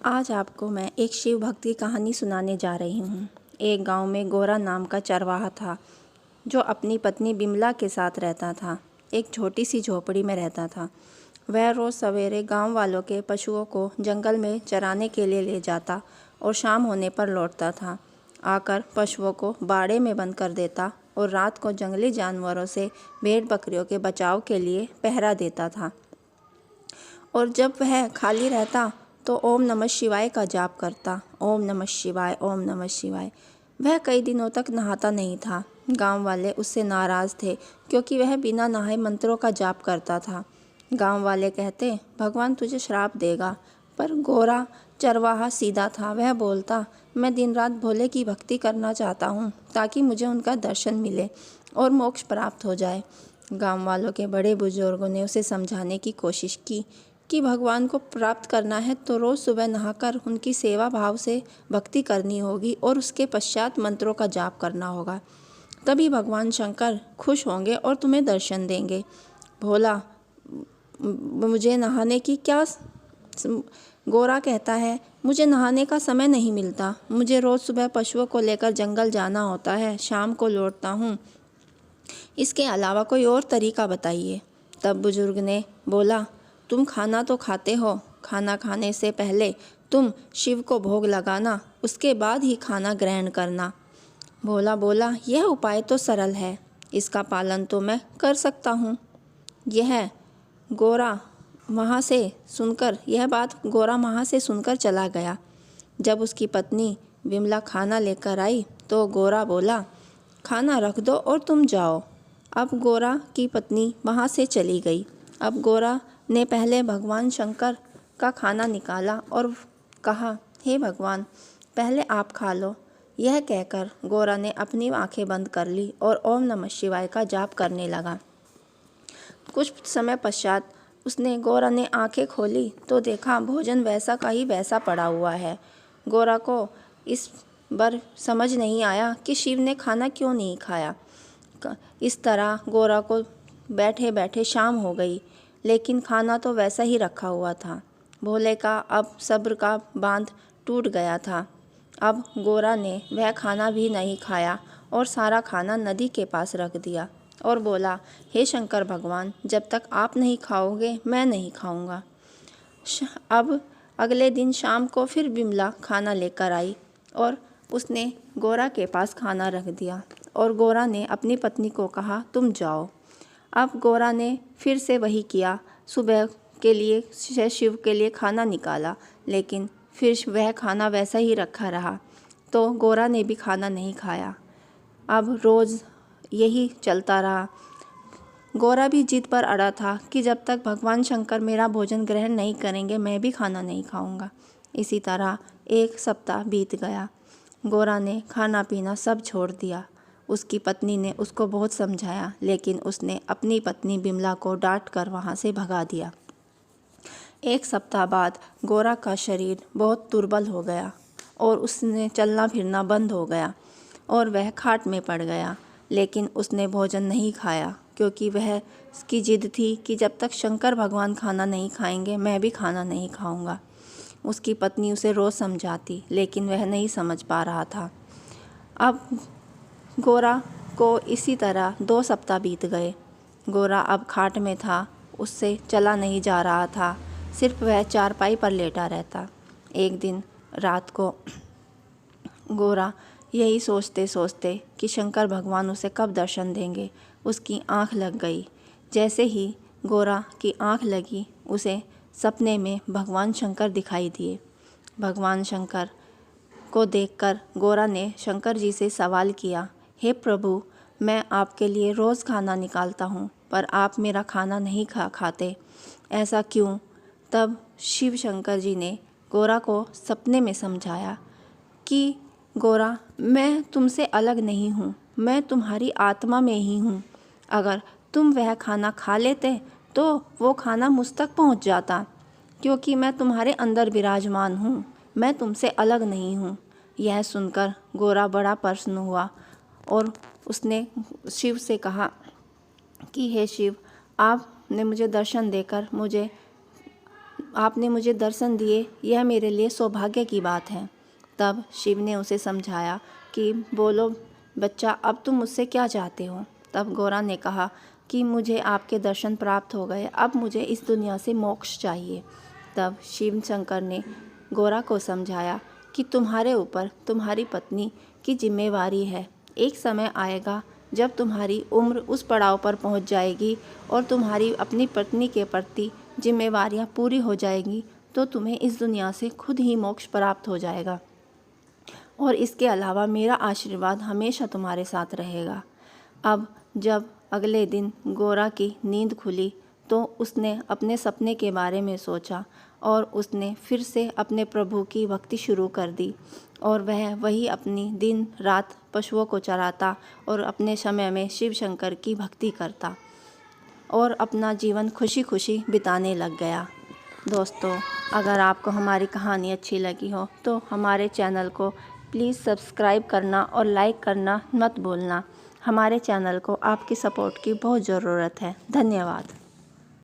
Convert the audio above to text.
आज आपको मैं एक शिव भक्त की कहानी सुनाने जा रही हूँ। एक गांव में गोरा नाम का चरवाहा था जो अपनी पत्नी बिमला के साथ रहता था। एक छोटी सी झोपड़ी में रहता था। वह रोज़ सवेरे गांव वालों के पशुओं को जंगल में चराने के लिए ले जाता और शाम होने पर लौटता था। आकर पशुओं को बाड़े में बंद कर देता और रात को जंगली जानवरों से भेड़ बकरियों के बचाव के लिए पहरा देता था। और जब वह खाली रहता तो ओम नमः शिवाय का जाप करता। ओम नमः शिवाय, ओम नमः शिवाय। वह कई दिनों तक नहाता नहीं था। गांव वाले उससे नाराज़ थे क्योंकि वह बिना नहाए मंत्रों का जाप करता था। गांव वाले कहते, भगवान तुझे श्राप देगा। पर गोरा चरवाहा सीधा था। वह बोलता, मैं दिन रात भोले की भक्ति करना चाहता हूँ ताकि मुझे उनका दर्शन मिले और मोक्ष प्राप्त हो जाए। गांव वालों के बड़े बुजुर्गों ने उसे समझाने की कोशिश की कि भगवान को प्राप्त करना है तो रोज़ सुबह नहाकर उनकी सेवा भाव से भक्ति करनी होगी और उसके पश्चात मंत्रों का जाप करना होगा। तभी भगवान शंकर खुश होंगे और तुम्हें दर्शन देंगे। भोला, मुझे नहाने की क्या। गोरा कहता है, मुझे नहाने का समय नहीं मिलता। मुझे रोज़ सुबह पशुओं को लेकर जंगल जाना होता है, शाम को लौटता हूँ। इसके अलावा कोई और तरीका बताइए। तब बुजुर्ग ने बोला, तुम खाना तो खाते हो। खाना खाने से पहले तुम शिव को भोग लगाना, उसके बाद ही खाना ग्रहण करना। भोला बोला, यह उपाय तो सरल है, इसका पालन तो मैं कर सकता हूँ। यह बात गोरा वहाँ से सुनकर चला गया। जब उसकी पत्नी बिमला खाना लेकर आई तो गोरा बोला, खाना रख दो और तुम जाओ। अब गोरा की पत्नी वहाँ से चली गई। अब गोरा ने पहले भगवान शंकर का खाना निकाला और कहा, हे भगवान, पहले आप खा लो। यह कहकर गोरा ने अपनी आंखें बंद कर ली और ओम नमः शिवाय का जाप करने लगा। कुछ समय पश्चात गोरा ने आंखें खोली तो देखा भोजन वैसा का ही वैसा पड़ा हुआ है। गोरा को इस बार समझ नहीं आया कि शिव ने खाना क्यों नहीं खाया। इस तरह गोरा को बैठे बैठे शाम हो गई, लेकिन खाना तो वैसा ही रखा हुआ था। भोले का अब सब्र का बांध टूट गया था। अब गोरा ने वह खाना भी नहीं खाया और सारा खाना नदी के पास रख दिया और बोला, हे शंकर भगवान, जब तक आप नहीं खाओगे मैं नहीं खाऊंगा। अब अगले दिन शाम को फिर बिमला खाना लेकर आई और उसने गोरा के पास खाना रख दिया और गोरा ने अपनी पत्नी को कहा, तुम जाओ। अब गोरा ने फिर से वही किया। सुबह के लिए शिव के लिए खाना निकाला, लेकिन फिर वह खाना वैसा ही रखा रहा, तो गोरा ने भी खाना नहीं खाया। अब रोज़ यही चलता रहा। गोरा भी जिद पर अड़ा था कि जब तक भगवान शंकर मेरा भोजन ग्रहण नहीं करेंगे मैं भी खाना नहीं खाऊंगा। इसी तरह एक सप्ताह बीत गया। गोरा ने खाना पीना सब छोड़ दिया। उसकी पत्नी ने उसको बहुत समझाया, लेकिन उसने अपनी पत्नी बिमला को डांट कर वहाँ से भगा दिया। एक सप्ताह बाद गोरा का शरीर बहुत दुर्बल हो गया और उसने चलना फिरना बंद हो गया और वह खाट में पड़ गया। लेकिन उसने भोजन नहीं खाया क्योंकि वह उसकी जिद थी कि जब तक शंकर भगवान खाना नहीं खाएंगे मैं भी खाना नहीं खाऊंगा। उसकी पत्नी उसे रोज़ समझाती, लेकिन वह नहीं समझ पा रहा था। अब गोरा को इसी तरह 2 सप्ताह बीत गए। गोरा अब खाट में था, उससे चला नहीं जा रहा था, सिर्फ वह चारपाई पर लेटा रहता। एक दिन रात को गोरा यही सोचते सोचते कि शंकर भगवान उसे कब दर्शन देंगे, उसकी आंख लग गई। जैसे ही गोरा की आंख लगी, उसे सपने में भगवान शंकर दिखाई दिए। भगवान शंकर को देखकर गोरा ने शंकर जी से सवाल किया, हे प्रभु, मैं आपके लिए रोज़ खाना निकालता हूँ पर आप मेरा खाना नहीं खाते, ऐसा क्यों? तब शिव शंकर जी ने गोरा को सपने में समझाया कि गोरा, मैं तुमसे अलग नहीं हूँ, मैं तुम्हारी आत्मा में ही हूँ। अगर तुम वह खाना खा लेते तो वो खाना मुझ तक पहुँच जाता, क्योंकि मैं तुम्हारे अंदर विराजमान हूँ, मैं तुमसे अलग नहीं हूँ। यह सुनकर गोरा बड़ा प्रसन्न हुआ और उसने शिव से कहा कि हे शिव, आपने मुझे दर्शन देकर मुझे आपने मुझे दर्शन दिए, यह मेरे लिए सौभाग्य की बात है। तब शिव ने उसे समझाया कि बोलो बच्चा, अब तुम मुझसे क्या चाहते हो। तब गोरा ने कहा कि मुझे आपके दर्शन प्राप्त हो गए, अब मुझे इस दुनिया से मोक्ष चाहिए। तब शिव शंकर ने गोरा को समझाया कि तुम्हारे ऊपर तुम्हारी पत्नी की जिम्मेवारी है। एक समय आएगा जब तुम्हारी उम्र उस पड़ाव पर पहुंच जाएगी और तुम्हारी अपनी पत्नी के प्रति जिम्मेवारियां पूरी हो जाएंगी, तो तुम्हें इस दुनिया से खुद ही मोक्ष प्राप्त हो जाएगा और इसके अलावा मेरा आशीर्वाद हमेशा तुम्हारे साथ रहेगा। अब जब अगले दिन गोरा की नींद खुली तो उसने अपने सपने के बारे में सोचा और उसने फिर से अपने प्रभु की भक्ति शुरू कर दी और वह वही अपनी दिन रात पशुओं को चराता और अपने समय में शिव शंकर की भक्ति करता और अपना जीवन खुशी खुशी बिताने लग गया। दोस्तों, अगर आपको हमारी कहानी अच्छी लगी हो तो हमारे चैनल को प्लीज़ सब्सक्राइब करना और लाइक करना मत भूलना। हमारे चैनल को आपकी सपोर्ट की बहुत ज़रूरत है। धन्यवाद।